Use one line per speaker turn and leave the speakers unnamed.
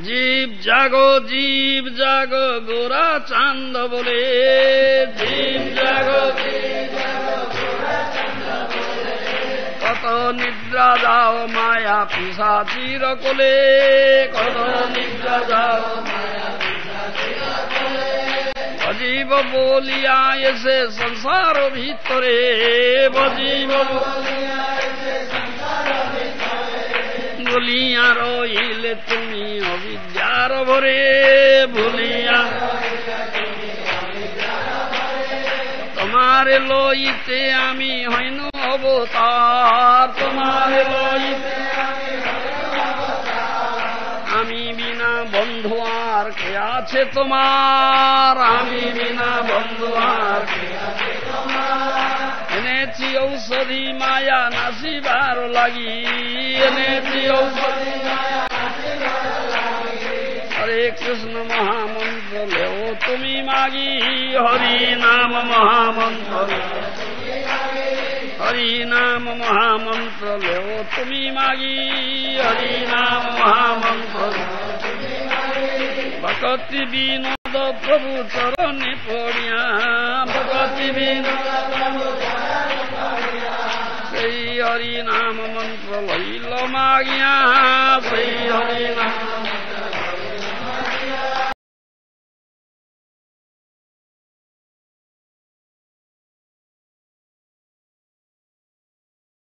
জীব জাগো গোরা চাঁদ বলে, জীব জাগো কত নিদ্রা যাও মায়া পিশাচির কোলে, কত নিদ্রা যাও অজীব বলিয়া এসে সংসার ভিতরে, বজীব বলিয়া রইলে তুমি অবিদ্যার ভরে, ভুলিয়া তোমার লইতে আমি হইন অবতার, তোমার লইতে আমি বিনা বন্ধু আর কে আছে তোমার, আমি বিনা বন্ধু আর কে আছে তোমার। এনেছি ঔষধি মায়া নাসিবার লাগি, এনেছি ঔষধি মায়া নাসিবার লাগি। হরে কৃষ্ণ মহামন্ত্র লেও তুমি মাগি, হরি নাম মহামন্ত্র, হরি নাম মহামন্ত্র লেও তুমি মাগি, হরি নাম মহামন্ত্র। ভকতি বিনোদ প্রভু চরণে পড়িয়া, ভকতি বিনোদ সেই হরি নাম মন্ত্র লইল মাগিয়া,